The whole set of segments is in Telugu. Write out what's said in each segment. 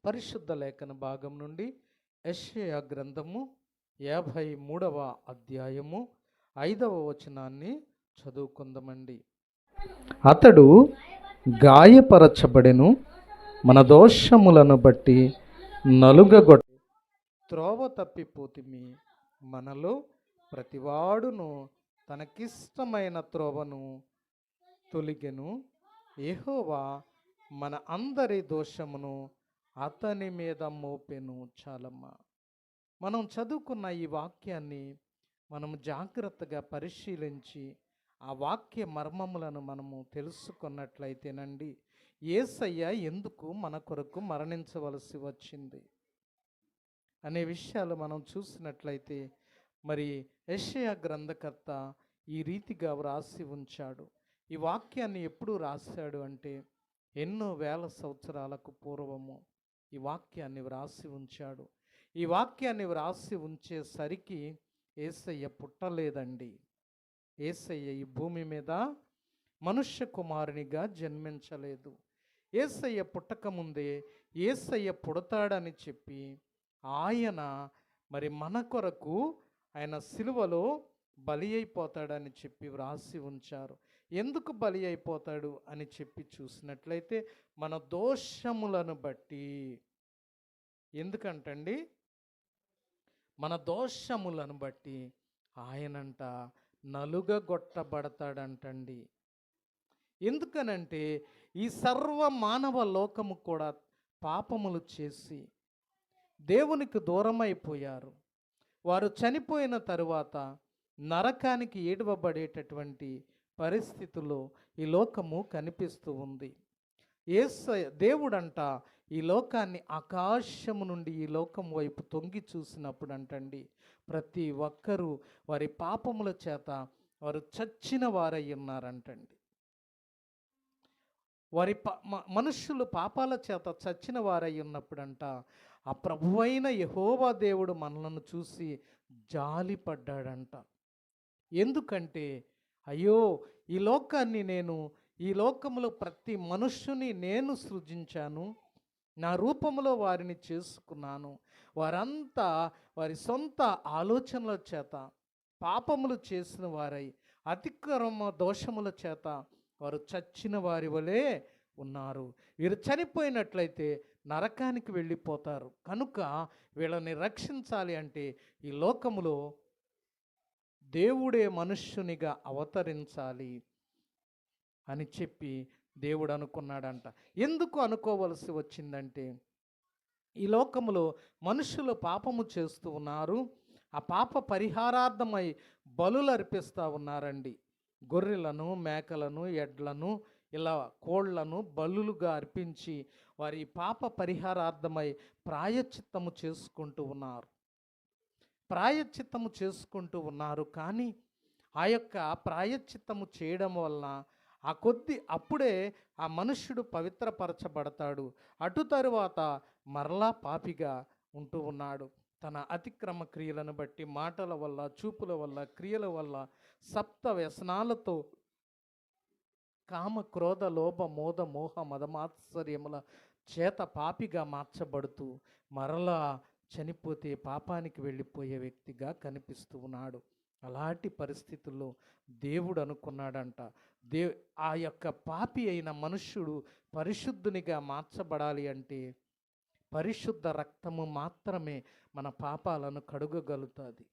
పరిశుద్ధ లేఖన భాగం నుండి యెషయా గ్రంథము 53వ అధ్యాయము 5వ వచనాన్ని చదువుకుందామండి. అతడు గాయపరచబడెను, మన దోషములను బట్టి నలుగగొట్టి త్రోవ తప్పిపోతిమి. మనలో ప్రతివాడును తనకిష్టమైన త్రోవను తొలిగెను. యెహోవా మన అందరి దోషమును అతని మీద మోపెను. చాలమ్మా. మనం చదువుకున్న ఈ వాక్యాన్ని మనము జాగ్రత్తగా పరిశీలించి ఆ వాక్య మర్మములను మనము తెలుసుకున్నట్లయితేనండి, యేసయ్య ఎందుకు మన కొరకు మరణించవలసి వచ్చింది అనే విషయాలు మనం చూసినట్లయితే, మరి యెషయా గ్రంథకర్త ఈ రీతిగా వ్రాసి ఉంచాడు. ఈ వాక్యాన్ని ఎప్పుడు రాశాడు అంటే, ఎన్నో వేల సంవత్సరాలకు పూర్వము ఈ వాక్యాన్ని వ్రాసి ఉంచాడు. ఈ వాక్యాన్ని వ్రాసి ఉంచేసరికి యేసయ్య పుట్టలేదండి. యేసయ్య ఈ భూమి మీద మనుష్య కుమారునిగా జన్మించలేదు. యేసయ్య పుట్టకముందే యేసయ్య పుడతాడని చెప్పి ఆయన మరి మన కొరకు ఆయన సిలువలో బలి అయిపోతాడని చెప్పి వ్రాసి ఉంచారు. ఎందుకు బలి అయిపోతాడు అని చెప్పి చూసినట్లయితే, మన దోషములను బట్టి. ఎందుకంటండి, మన దోషములను బట్టి ఆయనంట నలుగగొట్టబడతాడంటండి. ఎందుకనంటే, ఈ సర్వ మానవ లోకము కూడా పాపములు చేసి దేవునికి దూరమైపోయారు. వారు చనిపోయిన తరువాత నరకానికి ఏడవబడేటటువంటి పరిస్థితుల్లో ఈ లోకము కనిపిస్తూ ఉంది. దేవుడంట ఈ లోకాన్ని ఆకాశము నుండి ఈ లోకం వైపు తొంగి చూసినప్పుడు అంటండి, ప్రతి ఒక్కరూ వారి పాపముల చేత వారు చచ్చిన వారై ఉన్నారంటండి. వారి మనుష్యులు పాపాల చేత చచ్చిన వారై ఉన్నప్పుడంట ఆ ప్రభువైన యెహోవా దేవుడు మనలను చూసి జాలిపడ్డాడంట. ఎందుకంటే, అయ్యో, ఈ లోకములో ప్రతి మనుష్యుని నేను సృజించాను, నా రూపములో వారిని చేసుకున్నాను. వారంతా వారి సొంత ఆలోచనల చేత పాపములు చేసిన వారై అతిక్రమ దోషముల చేత వారు చచ్చిన వారి వలె ఉన్నారు. వీరు చనిపోయినట్లయితే నరకానికి వెళ్ళిపోతారు. కనుక వీళ్ళని రక్షించాలి అంటే ఈ లోకములో దేవుడే మనుష్యునిగా అవతరించాలి అని చెప్పి దేవుడు అనుకున్నాడంట. ఎందుకు అనుకోవలసి వచ్చిందంటే, ఈ లోకములో మనుషులు పాపము చేస్తూ ఉన్నారు. ఆ పాప పరిహారార్థమై బలులు అర్పిస్తూ ఉన్నారండి. గొర్రెలను, మేకలను, ఎడ్లను, ఇలా కోళ్లను బలులుగా అర్పించి వారి పాప పరిహారార్థమై ప్రాయశ్చిత్తము చేసుకుంటూ ఉన్నారు. కానీ ఆ యొక్క ప్రాయశ్చిత్తము చేయడం వలన అప్పుడే ఆ మనుష్యుడు పవిత్రపరచబడతాడు. అటు తరువాత మరలా పాపిగా ఉంటూ ఉన్నాడు. తన అతిక్రమ క్రియలను బట్టి, మాటల వల్ల, చూపుల వల్ల, క్రియల వల్ల, సప్త వ్యసనాలతో, కామ, క్రోధ, లోభ, మోద, మోహ, మదమాత్సర్యముల చేత పాపిగా మార్చబడుతూ మరలా చనిపోతే పాపానికి వెళ్ళిపోయే వ్యక్తిగా కనిపిస్తూ ఉన్నాడు. అలాంటి పరిస్థితుల్లో దేవుడు అనుకున్నాడంట, ఆ యొక్క పాపి అయిన మనుష్యుడు పరిశుద్ధునిగా మార్చబడాలి అంటే పరిశుద్ధ రక్తము మాత్రమే మన పాపాలను కడుగగలుగుతుంది.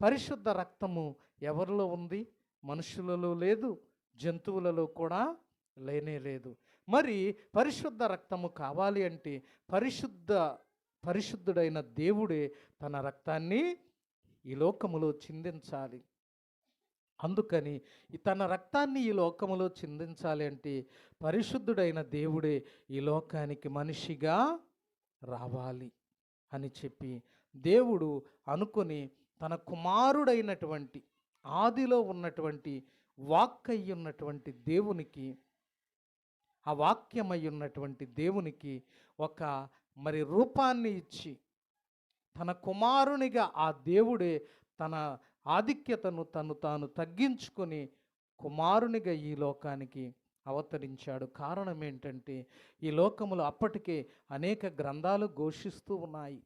పరిశుద్ధ రక్తము ఎవరిలో ఉంది? మనుషులలో లేదు, జంతువులలో కూడా లేనే లేదు. మరి పరిశుద్ధ రక్తము కావాలి అంటే పరిశుద్ధుడైన దేవుడే తన రక్తాన్ని ఈ లోకములో చిందించాలి. అందుకని తన రక్తాన్ని ఈ లోకములో చిందించాలి అంటే పరిశుద్ధుడైన దేవుడే ఈ లోకానికి మనిషిగా రావాలి అని చెప్పి దేవుడు అనుకొని తన కుమారుడైనటువంటి, ఆదిలో ఉన్నటువంటి వాక్కై ఉన్నటువంటి దేవునికి, ఆ వాక్యమై ఉన్నటువంటి దేవునికి ఒక మరి రూపాన్ని ఇచ్చి, తన కుమారునిగా ఆ దేవుడే తన ఆధిక్యతను తాను తగ్గించుకొని కుమారునిగా ఈ లోకానికి అవతరించాడు. కారణం ఏంటంటే ఈ లోకములో అప్పటికే అనేక గ్రంథాలు ఘోషిస్తూ ఉన్నాయి.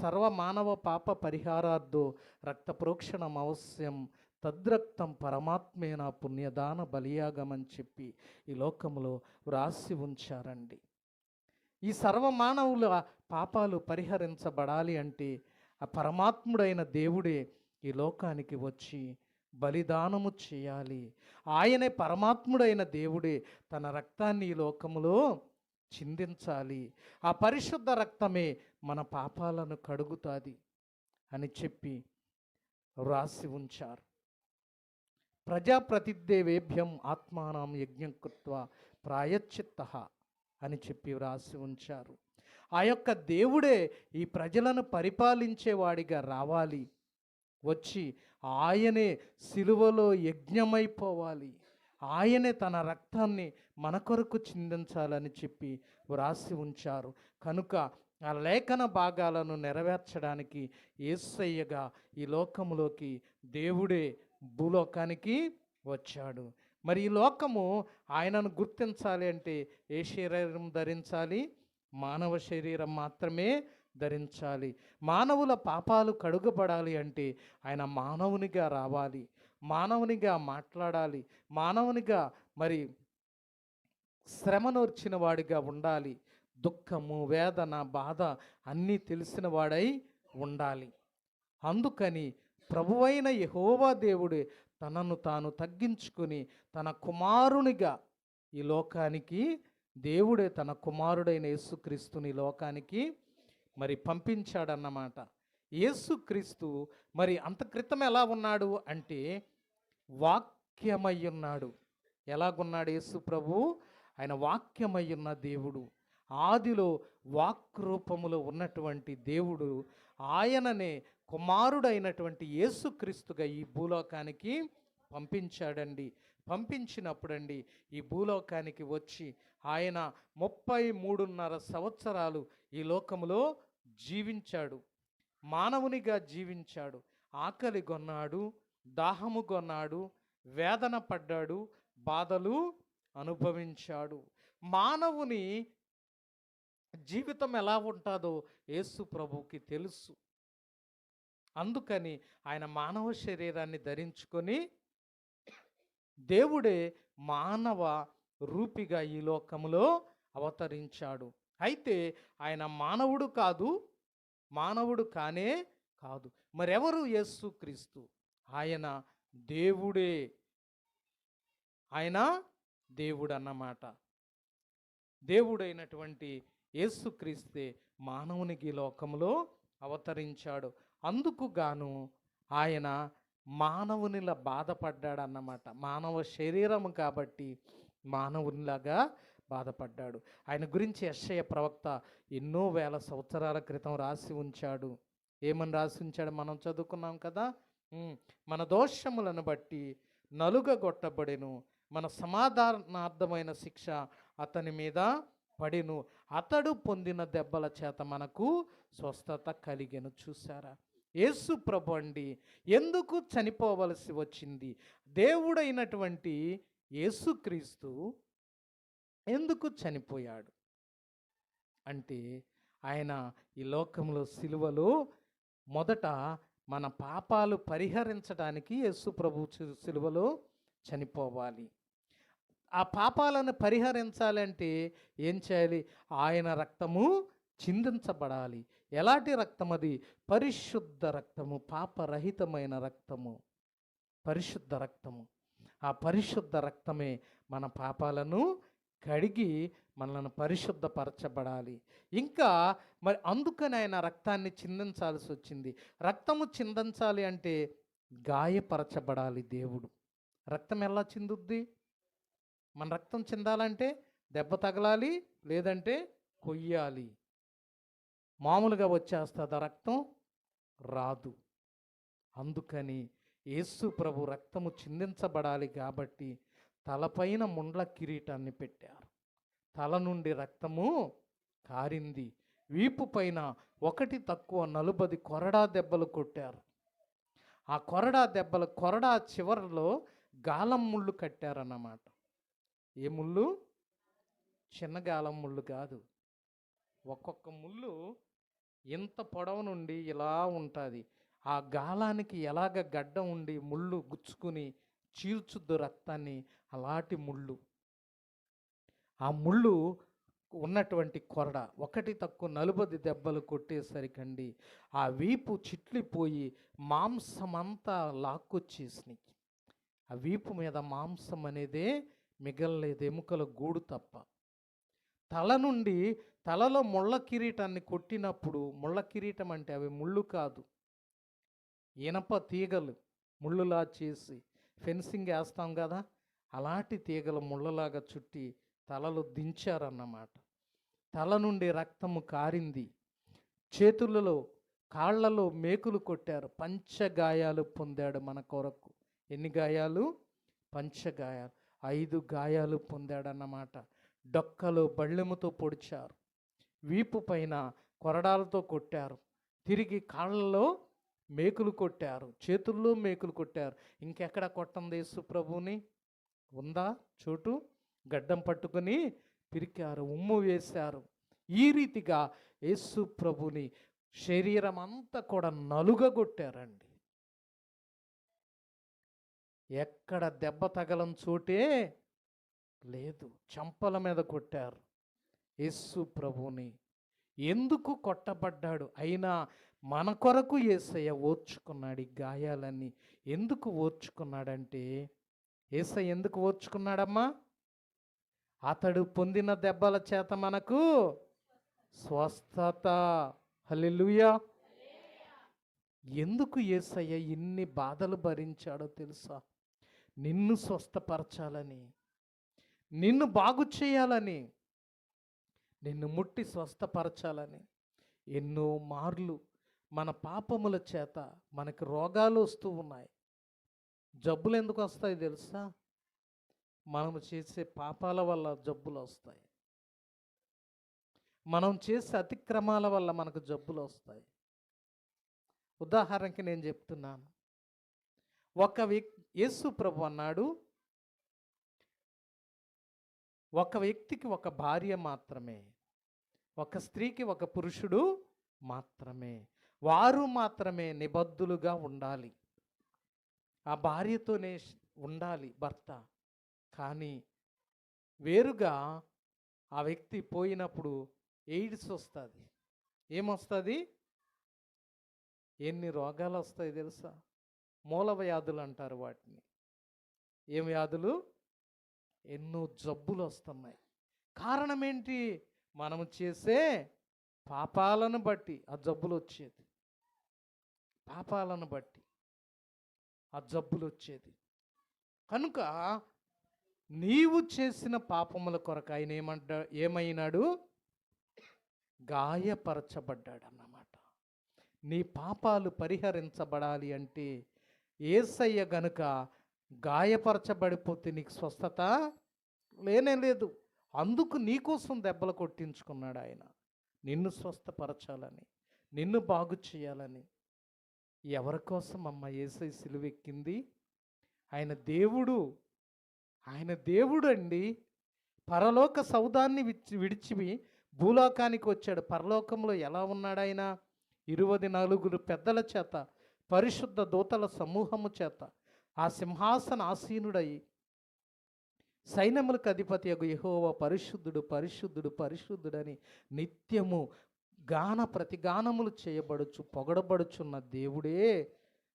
సర్వమానవ పాప పరిహారార్థో రక్త ప్రోక్షణం అవశ్యం, తద్రక్తం పరమాత్మేన పుణ్యదాన బలియాగమని చెప్పి ఈ లోకంలో వ్రాసి ఉంచారండి. ఈ సర్వమానవుల పాపాలు పరిహరించబడాలి అంటే ఆ పరమాత్ముడైన దేవుడే ఈ లోకానికి వచ్చి బలిదానము చేయాలి. ఆయనే పరమాత్ముడైన దేవుడే తన రక్తాన్ని ఈ లోకములో చిందించాలి. ఆ పరిశుద్ధ రక్తమే మన పాపాలను కడుగుతుంది అని చెప్పి వ్రాసి ఉంచారు. ప్రజాప్రతిదేవేభ్యం ఆత్మానం యజ్ఞం కృత్వా ప్రాయశ్చిత్తః అని చెప్పి వ్రాసి ఉంచారు. ఆ యొక్క దేవుడే ఈ ప్రజలను పరిపాలించేవాడిగా రావాలి, వచ్చి ఆయనే సిలువలో యజ్ఞమైపోవాలి, ఆయనే తన రక్తాన్ని మన కొరకు చిందించాలని చెప్పి వ్రాసి ఉంచారు. కనుక ఆ లేఖన భాగాలను నెరవేర్చడానికి యేసయ్యగా ఈ లోకములోకి దేవుడే భూలోకానికి వచ్చాడు. మరి ఈ లోకము ఆయనను గుర్తించాలి అంటే ఏ శరీరం ధరించాలి? మానవ శరీరం మాత్రమే ధరించాలి. మానవుల పాపాలు కడుగబడాలి అంటే ఆయన మానవునిగా రావాలి, మానవునిగా మాట్లాడాలి, మానవునిగా మరి శ్రమనోర్చిన వాడిగా ఉండాలి, దుఃఖము వేదన బాధ అన్నీ తెలిసిన వాడై ఉండాలి. అందుకని ప్రభువైన యెహోవా దేవుడే తనను తాను తగ్గించుకుని తన కుమారునిగా ఈ లోకానికి, దేవుడే తన కుమారుడైన యేసుక్రీస్తుని లోకానికి మరి పంపించాడన్నమాట. యేసుక్రీస్తు మరి అంత క్రితం ఎలా ఉన్నాడు అంటే వాక్యమై ఉన్నాడు. ఎలాగున్నాడు యేసు ప్రభు? ఆయన వాక్యమై ఉన్న దేవుడు, ఆదిలో వాక్ రూపములో ఉన్నటువంటి దేవుడు ఆయననే కుమారుడైనటువంటి యేసుక్రీస్తుగా ఈ భూలోకానికి పంపించాడండి. పంపించినప్పుడండి ఈ భూలోకానికి వచ్చి ఆయన 33.5 సంవత్సరాలు ఈ లోకములో జీవించాడు, మానవునిగా జీవించాడు. ఆకలి కొన్నాడు, దాహము కొన్నాడు, వేదన పడ్డాడు, బాధలు అనుభవించాడు. మానవుని జీవితం ఎలా ఉంటుందో యేసు ప్రభువుకి తెలుసు. అందుకని ఆయన మానవ శరీరాన్ని ధరించుకొని దేవుడే మానవ రూపిగా ఈ లోకములో అవతరించాడు. అయితే ఆయన మానవుడు కాదు, మానవుడు కానే కాదు. మరెవరు యేసుక్రీస్తు? ఆయన దేవుడే, ఆయన దేవుడు అన్నమాట. దేవుడైనటువంటి యేసుక్రీస్తే మానవునికి లోకంలో అవతరించాడు. అందుకు గాను ఆయన మానవునిలా బాధపడ్డాడన్నమాట. మానవ శరీరము కాబట్టి మానవునిలాగా బాధపడ్డాడు. ఆయన గురించి యెషయా ప్రవక్త ఎన్నో వేల సంవత్సరాల క్రితం రాసి ఉంచాడు. ఏమని రాసి ఉంచాడు? మనం చదువుకున్నాం కదా. మన దోషములను బట్టి నలుగగొట్టబడెను, మన సమాధానార్థమైన శిక్ష అతని మీద పడెను, అతడు పొందిన దెబ్బల చేత మనకు స్వస్థత కలిగెను. చూసారా? యేసు ప్రభు అండి ఎందుకు చనిపోవలసి వచ్చింది? దేవుడైనటువంటి యేసుక్రీస్తు ఎందుకు చనిపోయాడు అంటే ఆయన ఈ లోకంలో సిలువలో మొదట మన పాపాలు పరిహరించడానికి యేసు ప్రభు సిలువలో చనిపోవాలి. ఆ పాపాలను పరిహరించాలంటే ఏం చేయాలి? ఆయన రక్తము చిందించబడాలి. ఎలాంటి రక్తం అది? పరిశుద్ధ రక్తము, పాపరహితమైన రక్తము, పరిశుద్ధ రక్తము. ఆ పరిశుద్ధ రక్తమే మన పాపాలను కడిగి మనల్ని పరిశుద్ధపరచబడాలి. ఇంకా మరి అందుకని ఆయన రక్తాన్ని చిందించాల్సి వచ్చింది. రక్తము చిందించాలి అంటే గాయపరచబడాలి దేవుడు. రక్తం ఎలా చిందుద్ది? మన రక్తం చిందాలంటే దెబ్బ తగలాలి, లేదంటే కొయ్యాలి. మామూలుగా వచ్చేస్తుంది రక్తం? రాదు. అందుకని యేసు ప్రభు రక్తము చిందించబడాలి కాబట్టి తలపైన ముండ్ల కిరీటాన్ని పెట్టారు. తల నుండి రక్తము కారింది. వీపు పైన 1 తక్కువ 40 కొరడా దెబ్బలు కొట్టారు. ఆ కొరడా దెబ్బలు, కొరడా చివరిలో గాలం ముళ్ళు కట్టారన్నమాట. ఏ ముళ్ళు? చిన్న గాలం ముళ్ళు కాదు. ఒక్కొక్క ముళ్ళు ఇంత పొడవు నుండి ఇలా ఉంటుంది. ఆ గాలానికి ఎలాగ గడ్డ ఉండి ముళ్ళు గుచ్చుకుని చీల్చుద్దు రక్తాన్ని, అలాంటి ముళ్ళు. ఆ ముళ్ళు ఉన్నటువంటి కొరడ ఒకటి తక్కువ 40 దెబ్బలు కొట్టేసరికండి ఆ వీపు చిట్లిపోయి మాంసమంతా లాక్కొచ్చేసినాయి. ఆ వీపు మీద మాంసం అనేదే మిగలలేదు, ఎముకల గూడు తప్ప. తల నుండి, తలలో ముళ్ళ కిరీటాన్ని కొట్టినప్పుడు, ముళ్ళ కిరీటం అంటే అవి ముళ్ళు కాదు, ఇనప తీగలు ముళ్ళులా చేసి ఫెన్సింగ్ వేస్తాం కదా, అలాంటి తీగలు ముళ్ళలాగా చుట్టి తలలు దించారన్నమాట. తల నుండి రక్తము కారింది. చేతులలో కాళ్లలో మేకులు కొట్టారు. పంచగాయాలు పొందాడు మన కొరకు. ఎన్ని గాయాలు? పంచగాయాలు. 5 గాయాలు పొందాడన్నమాట. డొక్కలో బళ్ళెముతో పొడిచారు, వీపు పైన కొరడాలతో కొట్టారు, తిరిగి కాళ్ళలో మేకులు కొట్టారు, చేతుల్లో మేకులు కొట్టారు. ఇంకెక్కడ కొట్టంది యేసు ప్రభుని? ఉందా చోటు? గడ్డం పట్టుకుని పిరికారు, ఉమ్ము వేశారు. ఈ రీతిగా యేసు ప్రభుని శరీరం అంతా కూడా నలుగగొట్టారండి. ఎక్కడ దెబ్బ తగలం చోటే లేదు, చంపల మీద కొట్టారు యేసు ప్రభుని. ఎందుకు కొట్టబడ్డాడు? అయినా మన కొరకు యేసయ్య ఓర్చుకున్నాడు ఈ గాయాలన్నీ. ఎందుకు ఓర్చుకున్నాడంటే, యేసయ్య ఎందుకు ఓర్చుకున్నాడమ్మా? అతడు పొందిన దెబ్బల చేత మనకు స్వస్థత. హల్లెలూయా. ఎందుకు యేసయ్య ఇన్ని బాధలు భరించాడో తెలుసా? నిన్ను స్వస్థపరచాలని, నిన్ను బాగు చేయాలని, నిన్ను ముట్టి స్వస్థపరచాలని. ఎన్నో మార్లు మన పాపముల చేత మనకు రోగాలు వస్తూ ఉన్నాయి. జబ్బులు ఎందుకు వస్తాయి తెలుసా? మనము చేసే పాపాల వల్ల జబ్బులు వస్తాయి. మనం చేసే అతిక్రమాల వల్ల మనకు జబ్బులు వస్తాయి. ఉదాహరణకి నేను చెప్తున్నాను. యేసు ప్రభు అన్నాడు, ఒక వ్యక్తికి ఒక భార్య మాత్రమే, ఒక స్త్రీకి ఒక పురుషుడు మాత్రమే. వారు మాత్రమే నిబద్ధులుగా ఉండాలి. ఆ భార్యతోనే ఉండాలి భర్త. కానీ వేరుగా ఆ వ్యక్తి పోయినప్పుడు ఎయిడ్స్ వస్తుంది. ఏమొస్తుంది? ఎన్ని రోగాలు వస్తాయి తెలుసా? మూల వ్యాధులు అంటారు వాటిని. ఏం వ్యాధులు? ఎన్నో జబ్బులు వస్తున్నాయి. కారణం ఏంటి? మనము చేసే పాపాలను బట్టి ఆ జబ్బులు వచ్చేది. పాపాలను బట్టి ఆ జబ్బులు వచ్చేది. కనుక నీవు చేసిన పాపముల కొరకు ఆయన ఏమైనాడు? గాయపరచబడ్డాడు అన్నమాట. నీ పాపాలు పరిహరించబడాలి అంటే యేసయ్య గనుక గాయపరచబడిపోతే నీకు స్వస్థత లేనే లేదు. అందుకు నీకోసం దెబ్బలు కొట్టించుకున్నాడు ఆయన, నిన్ను స్వస్థపరచాలని, నిన్ను బాగు చేయాలని. ఎవరి కోసం అమ్మ యేసయ్య సిలువెక్కింది? ఆయన దేవుడు. ఆయన దేవుడు అండి. పరలోక సౌదాన్ని విడిచి భూలోకానికి వచ్చాడు. పరలోకంలో ఎలా ఉన్నాడు ఆయన? 24 పెద్దల చేత, పరిశుద్ధ దూతల సమూహము చేత ఆ సింహాసన ఆసీనుడై సైన్యములకు అధిపతి యెహోవా పరిశుద్ధుడు, పరిశుద్ధుడు, పరిశుద్ధుడని నిత్యము ప్రతిగానములు చేయబడుచు పొగడబడుచున్న దేవుడే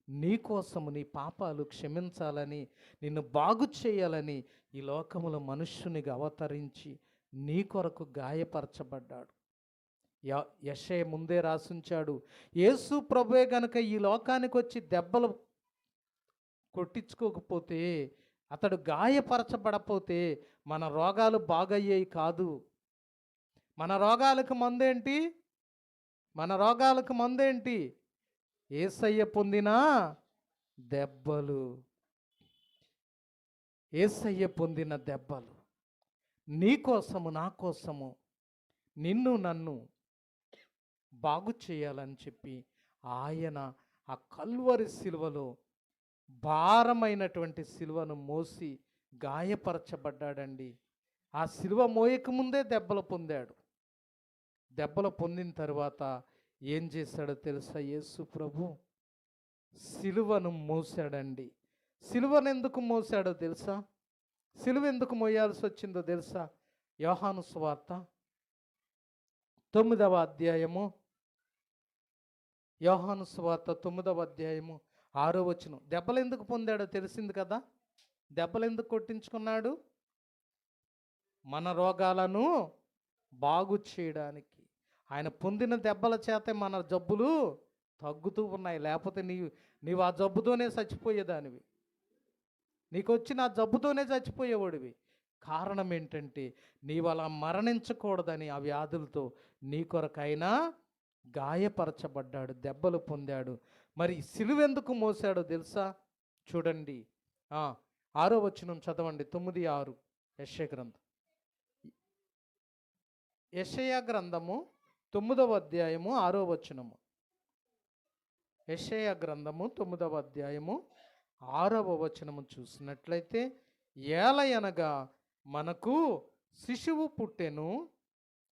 నీకోసము నీ పాపాలు క్షమించాలని, నిన్ను బాగు చేయాలని ఈ లోకములో మనుష్యునిగా అవతరించి నీ కొరకు గాయపరచబడ్డాడు. యెషయా ముందే రాసుంచాడు, యేసు ప్రభువే గనుక ఈ లోకానికి వచ్చి దెబ్బలు కొట్టించుకోకపోతే, అతడు గాయపరచబడపోతే మన రోగాలు బాగయ్యేవి కాదు. మన రోగాలకు మందేంటి? మన రోగాలకు మందేంటి? యేసయ్య పొందిన దెబ్బలు. యేసయ్య పొందిన దెబ్బలు నీ కోసము, నా కోసము, నిన్ను నన్ను బాగు చేయాలని చెప్పి ఆయన ఆ కల్వరి సిలువలో భారమైనటువంటి సిలువను మోసి గాయపరచబడ్డాడండి. ఆ సిలువ మోయకముందే దెబ్బలు పొందాడు. దెబ్బలు పొందిన తర్వాత ఏం చేశాడో తెలుసా? యేసు ప్రభు సిలువను మోసాడండి. సిలువను ఎందుకు మోసాడో తెలుసా? సిలువ ఎందుకు మోయాల్సి వచ్చిందో తెలుసా? యోహాను సువార్త 9వ అధ్యాయము, యోహాను సువార్త 9వ అధ్యాయము 6వ వచనం. దెబ్బలు ఎందుకు పొందాడో తెలిసింది కదా? దెబ్బలు ఎందుకు కొట్టించుకున్నాడు? మన రోగాలను బాగు చేయడానికి. ఆయన పొందిన దెబ్బల చేతే మన జబ్బులు తగ్గుతూ ఉన్నాయి. లేకపోతే నీవు ఆ జబ్బుతోనే చచ్చిపోయేదానివి. నీకు వచ్చిన ఆ జబ్బుతోనే చచ్చిపోయేవాడివి. కారణం ఏంటంటే నీవు అలా మరణించకూడదని ఆ వ్యాధులతో నీ కొరకైనా గాయపరచబడ్డాడు, దెబ్బలు పొందాడు. మరి సిలువ ఎందుకు మోసాడో తెలుసా? చూడండి, 6వ వచనం చదవండి. 9:6 యెషయా గ్రంథం. యెషయా గ్రంథము 9వ అధ్యాయము 6వ వచనము. యెషయా గ్రంథము 9వ అధ్యాయము 6వ వచనము చూసినట్లయితే, ఏలయనగా మనకు శిశువు పుట్టెను,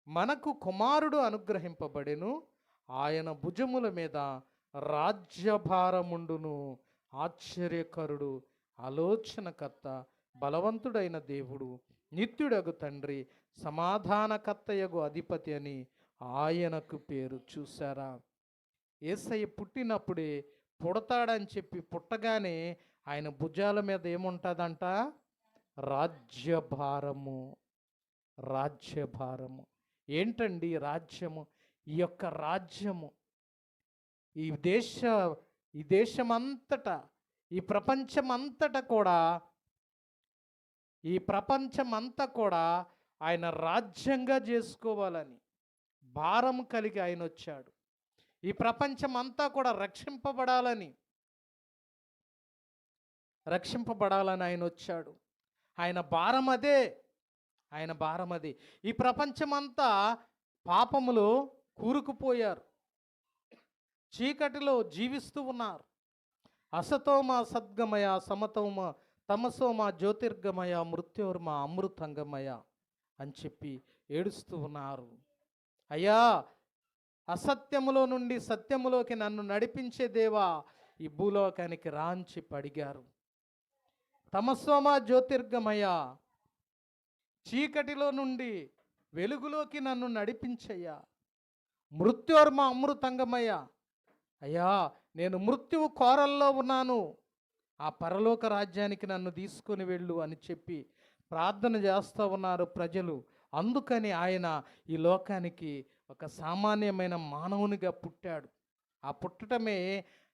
మనకు కుమారుడు అనుగ్రహింపబడెను, ఆయన భుజముల మీద రాజ్యభారముండును. ఆశ్చర్యకరుడు, ఆలోచనకర్త, బలవంతుడైన దేవుడు, నిత్యుడగు తండ్రి, సమాధానకర్తయగు అధిపతి అని ఆయనకు పేరు. చూసారా? యేసయ్య పుట్టినప్పుడే పుడతాడని చెప్పి పుట్టగానే ఆయన భుజాల మీద ఏముంటుందంట? రాజ్యభారము. రాజ్యభారము ఏంటండి రాజ్యము? ఈ యొక్క రాజ్యము ఈ దేశమంతటా, ఈ ప్రపంచమంతటా కూడా ఆయన రాజ్యంగా చేసుకోవాలని భారం కలిగి ఆయన వచ్చాడు. ఈ ప్రపంచమంతా కూడా రక్షింపబడాలని ఆయన వచ్చాడు. ఆయన భారం అదే. ఈ ప్రపంచమంతా పాపములో కూరుకుపోయారు, చీకటిలో జీవిస్తూ ఉన్నారు. అసతోమ సద్గమయ, సమతోమ తమసోమ జ్యోతిర్గమయ, మృత్యోర్మ అమృతంగమయ అని చెప్పి ఏడుస్తూ ఉన్నారు. అయ్యా, అసత్యములో నుండి సత్యములోకి నన్ను నడిపించే దేవా, ఈ భూలోకానికి రాంచి అడిగారు. తమసోమ జ్యోతిర్గమయ, చీకటిలో నుండి వెలుగులోకి నన్ను నడిపించయ్యా. మృత్యోర్మ అమృతంగమయ, అయ్యా నేను మృత్యువు కోరల్లో ఉన్నాను, ఆ పరలోక రాజ్యానికి నన్ను తీసుకొని వెళ్ళు అని చెప్పి ప్రార్థన చేస్తూ ఉన్నారు ప్రజలు. అందుకని ఆయన ఈ లోకానికి ఒక సామాన్యమైన మానవునిగా పుట్టాడు. ఆ పుట్టటమే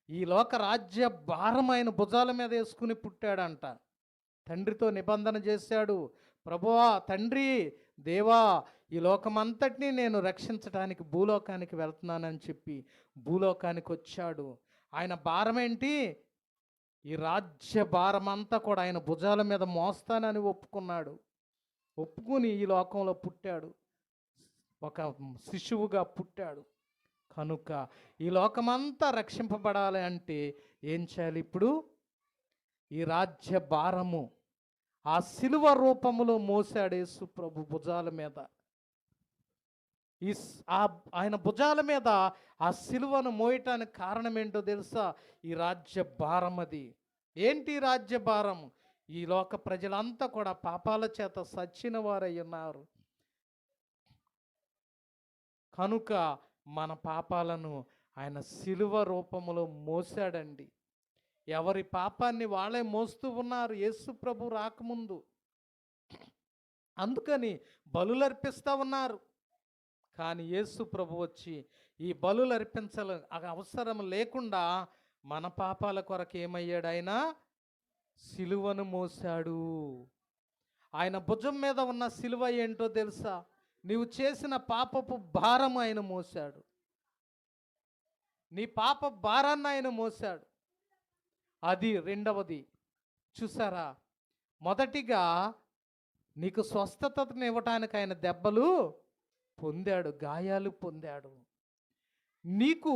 ఈ లోక రాజ్య భారం ఆయన భుజాల మీద వేసుకుని పుట్టాడంట. తండ్రితో నిబంధన చేశాడు. ప్రభువా, తండ్రి, దేవా, ఈ లోకమంతటినీ నేను రక్షించడానికి భూలోకానికి వెళ్తున్నానని చెప్పి భూలోకానికి వచ్చాడు. ఆయన భారం ఏంటి? ఈ రాజ్య భారం అంతా కూడా ఆయన భుజాల మీద మోస్తానని ఒప్పుకుని ఈ లోకంలో పుట్టాడు. ఒక శిశువుగా పుట్టాడు. కనుక ఈ లోకమంతా రక్షింపబడాలి అంటే ఏం చేయాలి? ఇప్పుడు ఈ రాజ్య భారము ఆ సిలువ రూపములో మోసాడు యేసు ప్రభు భుజాల మీద. ఆయన భుజాల మీద ఆ సిలువను మోయటానికి కారణం ఏంటో తెలుసా? ఈ రాజ్య భారం. అది ఏంటి రాజ్య భారం? ఈ లోక ప్రజలంతా కూడా పాపాల చేత సచ్చిన వారై ఉన్నారు. కనుక మన పాపాలను ఆయన సిలువ రూపములో మోసాడండి. ఎవరి పాపాన్ని వాళ్ళే మోస్తూ ఉన్నారు యేసు ప్రభు రాకముందు. అందుకని బలులర్పిస్తూ ఉన్నారు. కానీ యేసు ప్రభు వచ్చి ఈ బలులు అవసరం లేకుండా మన పాపాల కొరకు ఏమయ్యాడు? ఆయన సిలువను మోసాడు. ఆయన భుజం మీద ఉన్న సిలువ ఏంటో తెలుసా? నీవు చేసిన పాపపు భారం ఆయన మోసాడు. నీ పాప భారాన్ని ఆయన మోసాడు. అది రెండవది. చూసారా? మొదటిగా నీకు స్వస్థతను ఇవ్వటానికి ఆయన దెబ్బలు పొందాడు, గాయాలు పొందాడు. నీకు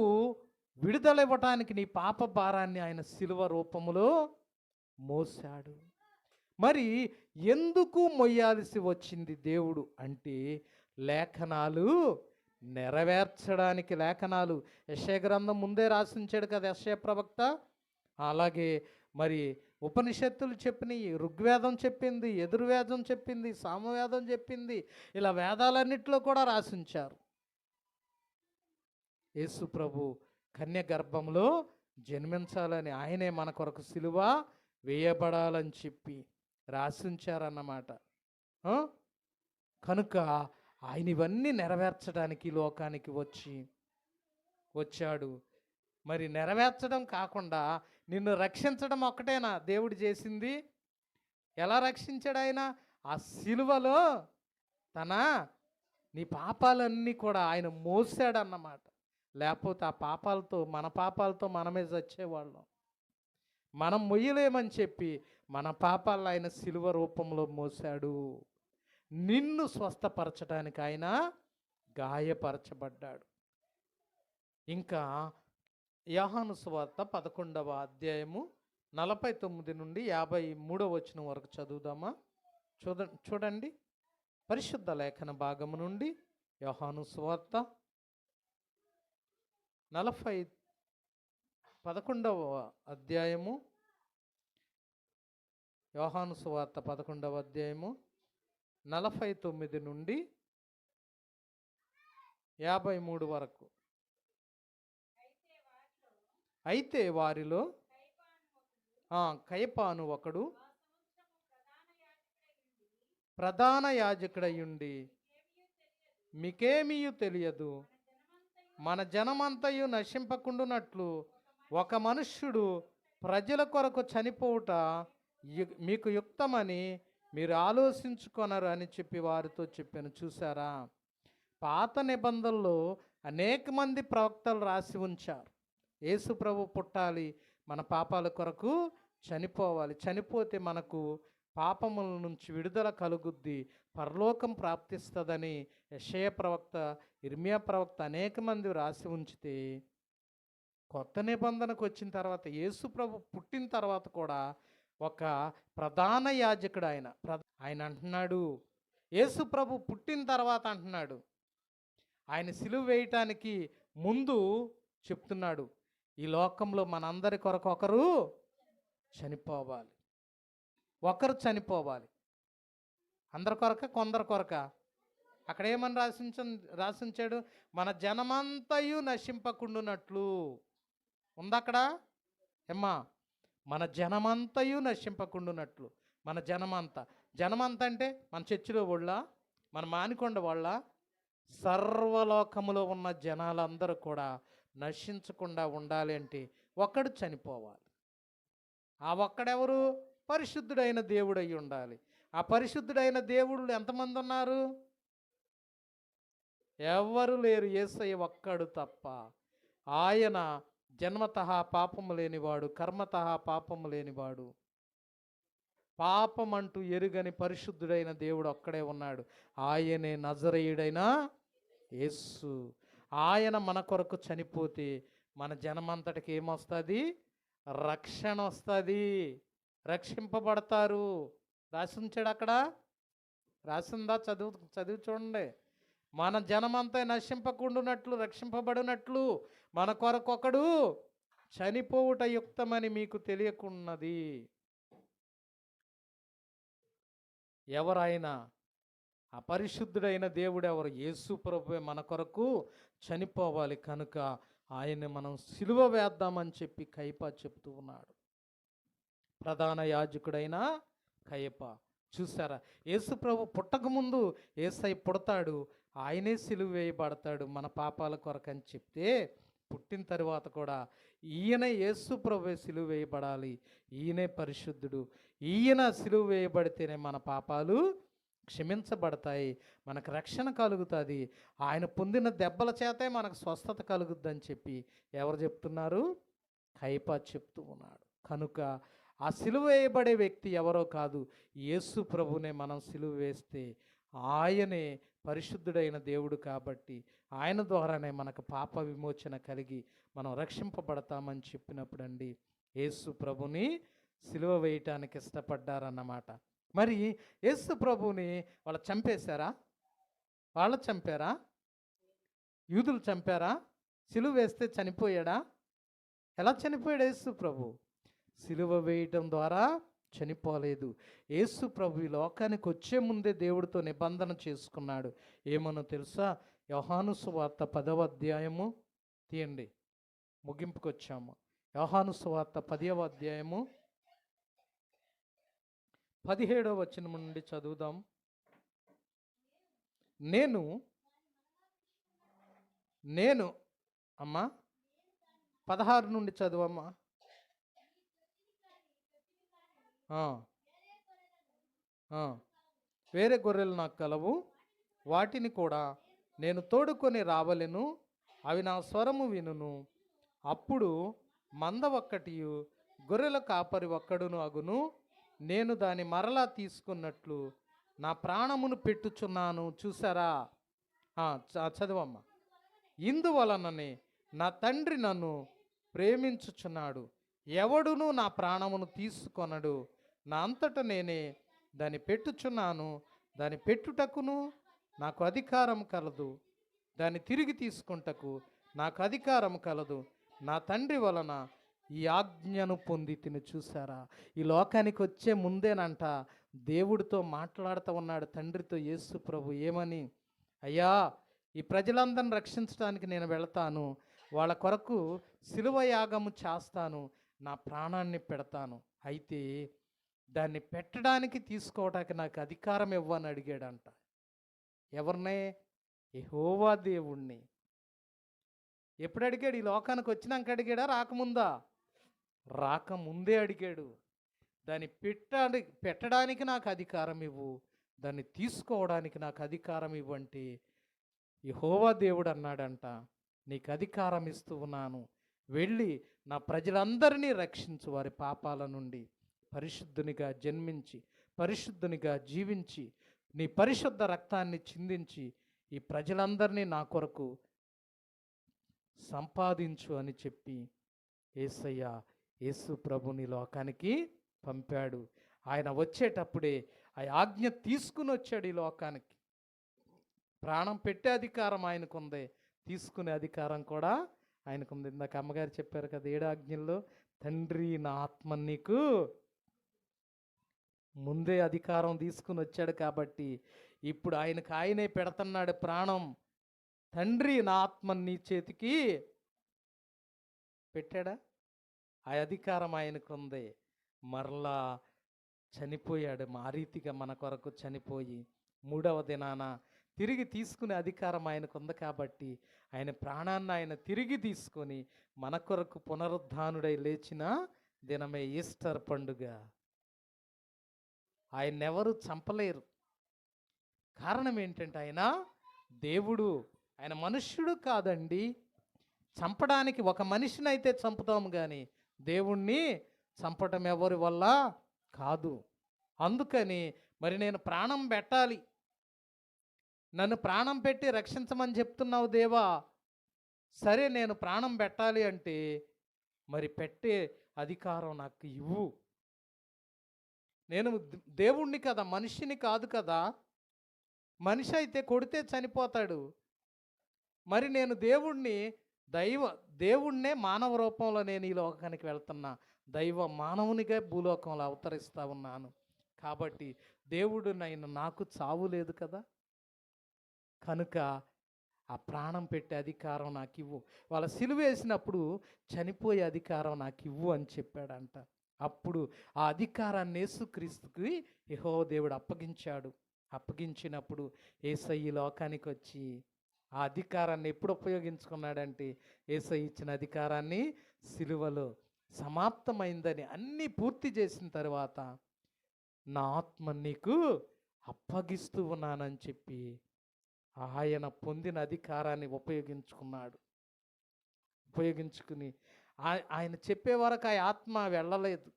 విడుదల ఇవ్వటానికి నీ పాప భారాన్ని ఆయన సిలువ రూపములో మోసాడు. మరి ఎందుకు మొయ్యాల్సి వచ్చింది దేవుడు అంటే లేఖనాలు నెరవేర్చడానికి. లేఖనాలు యెషయా గ్రంథం ముందే రాసించాడు కదా యెషయా ప్రవక్త. అలాగే మరి ఉపనిషత్తులు చెప్పినవి, ఋగ్వేదం చెప్పింది, యజుర్వేదం చెప్పింది, సామవేదం చెప్పింది, ఇలా వేదాలన్నిటిలో కూడా రాసించారు. యేసు ప్రభు కన్య గర్భంలో జన్మించాలని, ఆయనే మన కొరకు సిలువ వేయబడాలని చెప్పి రాసించారన్నమాట. కనుక ఆయన ఇవన్నీ నెరవేర్చడానికి లోకానికి వచ్చాడు. మరి నెరవేర్చడం కాకుండా నిన్ను రక్షించడం ఒక్కటేనా దేవుడు చేసింది? ఎలా రక్షించాడు ఆయన? ఆ సిలువలో నీ పాపాలన్నీ కూడా ఆయన మోసాడన్నమాట. లేకపోతే ఆ పాపాలతో, మన పాపాలతో మనమే చచ్చేవాళ్ళం. మనం మొయ్యలేమని చెప్పి మన పాపాలను ఆయన సిలువ రూపంలో మోసాడు. నిన్ను స్వస్థపరచడానికి ఆయన గాయపరచబడ్డాడు. ఇంకా యోహాను సువార్త 11వ అధ్యాయము 49 నుండి 53వ వచనం వరకు చదువుదామా? చూడండి పరిశుద్ధ లేఖన భాగము నుండి యోహాను సువార్త 11వ అధ్యాయము, యోహాను సువార్త 11వ అధ్యాయము 49 నుండి 53 వరకు. అయితే వారిలో కయపాను ఒకడు ప్రధాన యాజకుడయుండి, మీకేమీ తెలియదు, మన జనమంతయు నశింపకుండునట్లు ఒక మనుష్యుడు ప్రజల కొరకు చనిపోవుట మీకు యుక్తమని మీరు ఆలోచించుకొనరు అని చెప్పి వారితో చెప్పాను. చూసారా, పాత నిబంధనలో అనేక మంది ప్రవక్తలు రాసి ఉంచారు. యేసు ప్రభు పుట్టాలి, మన పాపాల కొరకు చనిపోవాలి, చనిపోతే మనకు పాపముల నుంచి విడుదల కలుగుద్ది, పరలోకం ప్రాప్తిస్తుందని యెషయా ప్రవక్త, ఇర్మియా ప్రవక్త అనేక మంది రాసి ఉంచితే, కొత్త నిబంధనకు వచ్చిన తర్వాత యేసు ప్రభు పుట్టిన తర్వాత కూడా ఒక ప్రధాన యాజకుడు ఆయన అంటున్నాడు, యేసు ప్రభు పుట్టిన తర్వాత అంటున్నాడు, ఆయన సిలువ వేయటానికి ముందు చెప్తున్నాడు, ఈ లోకంలో మనందరి కొరకు ఒకరు చనిపోవాలి. అందరి కొరక, కొందరి కొరక? అక్కడ ఏమని రాసించాడు? మన జనమంతయు నశింపకుండునట్లు ఉంది అక్కడ. ఏమ్మా, మన జనమంతయు నశింపకుండునట్లు. మన జనమంతా అంటే మన చర్చిలో వాళ్ళ, మన మానికొండ వాళ్ళ, సర్వలోకములో ఉన్న జనాలందరూ కూడా నశించకుండా ఉండాలి అంటే ఒక్కడు చనిపోవాలి. ఆ ఒక్కడెవరు? పరిశుద్ధుడైన దేవుడు అయి ఉండాలి. ఆ పరిశుద్ధుడైన దేవుడు ఎంతమంది ఉన్నారు? ఎవ్వరు లేరు, యేసయ్య ఒక్కడు తప్ప. ఆయన జన్మతః పాపము లేనివాడు, కర్మతః పాపము లేనివాడు, పాపమంటూ ఎరుగని పరిశుద్ధుడైన దేవుడు ఒక్కడే ఉన్నాడు. ఆయనే నజరేయుడైన యేసు. ఆయన మన కొరకు చనిపోతే మన జనమంతటికి ఏమొస్తుంది? రక్షణ వస్తుంది, రక్షింపబడతారు. రాసించాడు అక్కడ, రాసిందా? చదివి చూడండి. మన జనమంతా నశింపకుండునట్లు, రక్షింపబడినట్లు మన కొరకొకడు చనిపోవుట యుక్తమని మీకు తెలియకున్నది. ఎవరైనా అపరిశుద్ధుడైన దేవుడు ఎవరు? యేసు ప్రభువే మన కొరకు చనిపోవాలి. కనుక ఆయన్ని మనం సిలువ వేద్దామని చెప్పి కయప చెప్తూ ఉన్నాడు. ప్రధాన యాజకుడైన కయప. చూసారా, యేసు ప్రభు పుట్టకముందు యేసయ్య పుడతాడు, ఆయనే సిలువ వేయబడతాడు మన పాపాల కొరకని చెప్తే, పుట్టిన తర్వాత కూడా ఈయన యేసు ప్రభువే సిలువ వేయబడాలి, ఈయనే పరిశుద్ధుడు, ఈయన సిలువ వేయబడితేనే మన పాపాలు క్షమించబడతాయి, మనకు రక్షణ కలుగుతుంది, ఆయన పొందిన దెబ్బల చేతే మనకు స్వస్థత కలుగుద్దని చెప్పి ఎవరు చెప్తున్నారు? కయప చెప్తూ ఉన్నాడు. కనుక ఆ సిలువ వేయబడే వ్యక్తి ఎవరో కాదు, యేసు ప్రభునే మనం సిలువ వేస్తే ఆయనే పరిశుద్ధుడైన దేవుడు కాబట్టి ఆయన ద్వారానే మనకు పాప విమోచన కలిగి మనం రక్షింపబడతామని చెప్పినప్పుడు అండి యేసు ప్రభుని సిలువ వేయటానికి ఇష్టపడ్డారన్నమాట. మరి యేసు ప్రభువుని వాళ్ళు చంపేశారా? వాళ్ళు చంపారా? యూదులు చంపారా? సిలువ వేస్తే చనిపోయాడా? ఎలా చనిపోయాడు యేసు ప్రభు? సిలువ వేయటం ద్వారా చనిపోలేదు. యేసు ప్రభు ఈ లోకానికి వచ్చే ముందే దేవుడితో నిబంధన చేసుకున్నాడు. ఏమనో తెలుసా? యోహాను సువార్త 10వ అధ్యాయము తీయండి, ముగింపుకు వచ్చాము. యోహాను సువార్త 10వ అధ్యాయము 17వ వచనం నుండి చదువుదాం. నేను నేను అమ్మా 16 నుండి చదువమ్మా. వేరే గొర్రెలు నాకు కలవు, వాటిని కూడా నేను తోడుకొని రావలెను, అవి నా స్వరము వినును. అప్పుడు మంద ఒక్కటియు గొర్రెల కాపరి ఒక్కడును అగును. నేను దాని మరలా తీసుకున్నట్లు నా ప్రాణమును పెట్టుచున్నాను. చూసారా? చదవమ్మా. ఇందువలననే నా తండ్రి నన్ను ప్రేమించుచున్నాడు, ఎవడును నా ప్రాణమును తీసుకొనడు. నా అంతట నేనే దాన్ని పెట్టుచున్నాను. దాన్ని పెట్టుటకును నాకు అధికారం కలదు, దాన్ని తిరిగి తీసుకుంటకు నాకు అధికారం కలదు. నా తండ్రి వలన ఈ ఆజ్ఞను పొంది తిని. చూసారా? ఈ లోకానికి వచ్చే ముందేనంట దేవుడితో మాట్లాడుతూ ఉన్నాడు తండ్రితో యేసు ప్రభు. ఏమని? అయ్యా, ఈ ప్రజలందరిని రక్షించడానికి నేను వెళతాను, వాళ్ళ కొరకు శిలువ యాగము చేస్తాను, నా ప్రాణాన్ని పెడతాను. అయితే దాన్ని పెట్టడానికి తీసుకోవడానికి నాకు అధికారం ఇవ్వని అడిగాడంట. ఎవరినే? యెహోవా దేవుణ్ణి. ఎప్పుడు అడిగాడు? ఈ లోకానికి వచ్చినాక అడిగాడా? రాకముందా? రాకముందే అడిగాడు. దాన్ని పెట్టడానికి నాకు అధికారం ఇవ్వు, దాన్ని తీసుకోవడానికి నాకు అధికారం ఇవ్వు అంటే యెహోవా దేవుడు అన్నాడంట, నీకు అధికారం ఇస్తూ ఉన్నాను, వెళ్ళి నా ప్రజలందరినీ రక్షించు, వారి పాపాల నుండి. పరిశుద్ధునిగా జన్మించి పరిశుద్ధునిగా జీవించి నీ పరిశుద్ధ రక్తాన్ని చిందించి ఈ ప్రజలందరినీ నా కొరకు సంపాదించు అని చెప్పి యేసయ్య యేసు ప్రభుని లోకానికి పంపాడు. ఆయన వచ్చేటప్పుడే ఆ ఆజ్ఞ తీసుకుని వచ్చాడు ఈ లోకానికి. ప్రాణం పెట్టే అధికారం ఆయనకుంది, తీసుకునే అధికారం కూడా ఆయనకుంది. ఇందాక అమ్మగారు చెప్పారు కదా 7 ఆజ్ఞల్లో, తండ్రి నా ఆత్మ నీకు ముందే అధికారం తీసుకుని వచ్చాడు కాబట్టి ఇప్పుడు ఆయనే పెడుతున్నాడు ప్రాణం. తండ్రి నా ఆత్మ నీ చేతికి పెట్టాడా? ఆ అధికారం ఆయనకుంది. మరలా చనిపోయాడు, మా రీతిగా మన కొరకు చనిపోయి 3వ దినాన తిరిగి తీసుకునే అధికారం ఆయనకుంది కాబట్టి ఆయన ప్రాణాన్ని ఆయన తిరిగి తీసుకొని మన కొరకు పునరుద్ధానుడై లేచిన దినమే ఈస్టర్ పండుగ. ఆయన్నెవరు చంపలేరు. కారణం ఏంటంటే ఆయన దేవుడు, ఆయన మనుష్యుడు కాదండి. చంపడానికి ఒక మనిషిని అయితే చంపుతాము కానీ దేవుణ్ణి చంపటం ఎవరి వల్ల కాదు. అందుకని మరి నేను ప్రాణం పెట్టాలి, నన్ను ప్రాణం పెట్టి రక్షించమని చెప్తున్నావు దేవా, సరే నేను ప్రాణం పెట్టాలి అంటే మరి పెట్టే అధికారం నాకు ఇవ్వు. నేను దేవుణ్ణి కదా, మనిషిని కాదు కదా. మనిషి అయితే కొడితే చనిపోతాడు. మరి నేను దేవుణ్ణే మానవ రూపంలో నేను ఈ లోకానికి వెళ్తున్నా, దైవ మానవునిగా భూలోకంలో అవతరిస్తూ ఉన్నాను. కాబట్టి దేవుడు నాకు చావు లేదు కదా, కనుక ఆ ప్రాణం పెట్టే అధికారం నాకు ఇవ్వు. వాళ్ళ సిలువ వేసినప్పుడు చనిపోయే అధికారం నాకు ఇవ్వు అని చెప్పాడంట. అప్పుడు ఆ అధికారాన్ని యేసుక్రీస్తుకి యెహోవా దేవుడు అప్పగించాడు. అప్పగించినప్పుడు యేసయ్య లోకానికి వచ్చి ఆ అధికారాన్ని ఎప్పుడు ఉపయోగించుకున్నాడంటే, యేసయ్య ఇచ్చిన అధికారాన్ని సిలువలో సమాప్తమైందని అన్నీ పూర్తి చేసిన తర్వాత నా ఆత్మ నీకు అప్పగిస్తూ ఉన్నానని చెప్పి ఆయన పొందిన అధికారాన్ని ఉపయోగించుకుని ఆయన చెప్పే వరకు ఆ ఆత్మ వెళ్ళలేదు.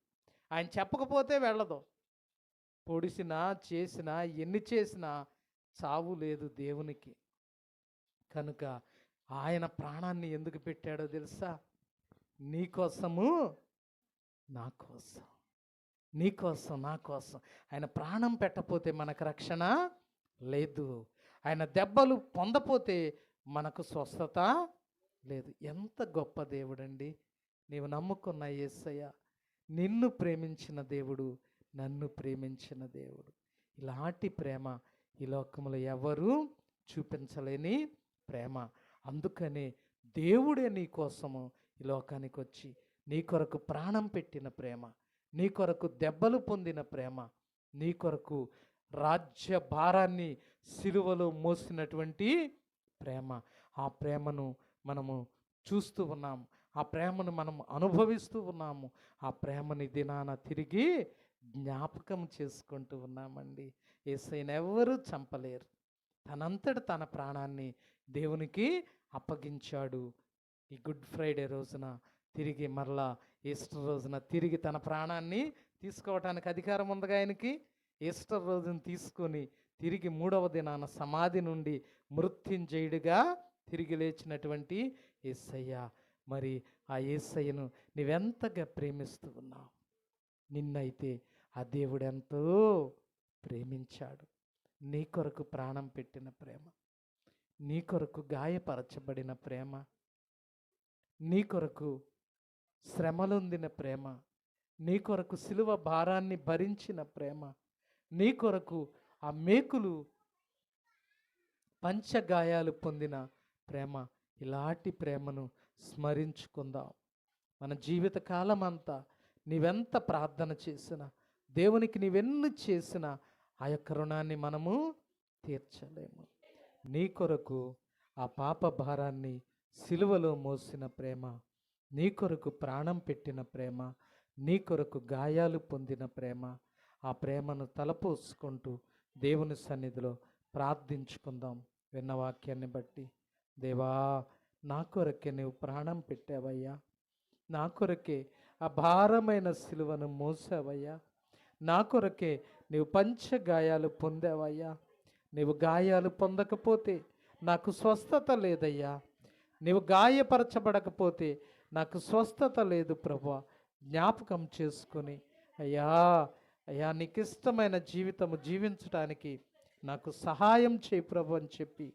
ఆయన చెప్పకపోతే వెళ్ళదు. పొడిసినా చేసినా ఎన్ని చేసినా చావు లేదు దేవునికి. కనుక ఆయన ప్రాణాన్ని ఎందుకు పెట్టాడో తెలుసా? నీ కోసము, నా కోసం. నీ కోసం, నా కోసం. ఆయన ప్రాణం పెట్టపోతే మనకు రక్షణ లేదు. ఆయన దెబ్బలు పొందపోతే మనకు స్వస్థత లేదు. ఎంత గొప్ప దేవుడండి నీవు నమ్ముకున్న యేసయ్య. నిన్ను ప్రేమించిన దేవుడు, నన్ను ప్రేమించిన దేవుడు. ఇలాంటి ప్రేమ ఈ లోకంలో ఎవరు చూపించలేని ప్రేమ. అందుకనే దేవుడే నీ కోసము ఈ లోకానికి వచ్చి నీ కొరకు ప్రాణం పెట్టిన ప్రేమ, నీ కొరకు దెబ్బలు పొందిన ప్రేమ, నీ కొరకు రాజ్య భారాన్ని సిలువలో మోసినటువంటి ప్రేమ. ఆ ప్రేమను మనము చూస్తూ ఉన్నాము, ఆ ప్రేమను మనం అనుభవిస్తూ ఉన్నాము. ఆ ప్రేమని దినాన తిరిగి జ్ఞాపకం చేసుకుంటూ ఉన్నామండి. యేసయ్యను ఎవరు చంపలేరు. తనంతట తన ప్రాణాన్ని దేవునికి అప్పగించాడు. ఈ గుడ్ ఫ్రైడే రోజున తిరిగి మరలా ఈస్టర్ రోజున తిరిగి తన ప్రాణాన్ని తీసుకోవటానికి అధికారం ఉందిగా ఆయనకి. ఈస్టర్ రోజున తీసుకొని తిరిగి 3వ దినాన సమాధి నుండి మృత్యుంజయుడిగా తిరిగి లేచినటువంటి యేసయ్య. మరి ఆ యేసయ్యను నీవెంతగా ప్రేమిస్తూ ఉన్నావు? నిన్నైతే ఆ దేవుడు ఎంతో ప్రేమించాడు. నీ కొరకు ప్రాణం పెట్టిన ప్రేమ, నీ కొరకు గాయపరచబడిన ప్రేమ, నీ కొరకు శ్రమలొందిన ప్రేమ, నీ కొరకు సిలువ భారాన్ని భరించిన ప్రేమ, నీ కొరకు ఆ మేకులు పంచగాయాలు పొందిన ప్రేమ. ఇలాంటి ప్రేమను స్మరించుకుందాం. మన జీవితకాలం అంతా నీవెంత ప్రార్థన చేసినా, దేవునికి నీవెన్ని చేసినా ఆ యొక్క రుణాన్ని మనము తీర్చలేము. నీ కొరకు ఆ పాప భారాన్ని సిలువలో మోసిన ప్రేమ, నీ కొరకు ప్రాణం పెట్టిన ప్రేమ, నీ కొరకు గాయాలు పొందిన ప్రేమ. ఆ ప్రేమను తలపోసుకుంటూ దేవుని సన్నిధిలో ప్రార్థించుకుందాం. విన్న వాక్యాన్ని బట్టి, దేవా నా కొరకే నీవు ప్రాణం పెట్టావయ్యా, నా కొరకే ఆ భారమైన సిలువను మోసావయ్యా, నా కొరకే నీవు పంచగాయాలు పొందావయ్యా. నీవు గాయాలు పొందకపోతే నాకు స్వస్థత లేదయ్యా, నీవు గాయపరచబడకపోతే నాకు స్వస్థత లేదు ప్రభువా. జ్ఞాపకం చేసుకొని అయ్యా అయ్యా నీకు ఇష్టమైన జీవితము జీవించడానికి నాకు సహాయం చేయి ప్రభు అని చెప్పి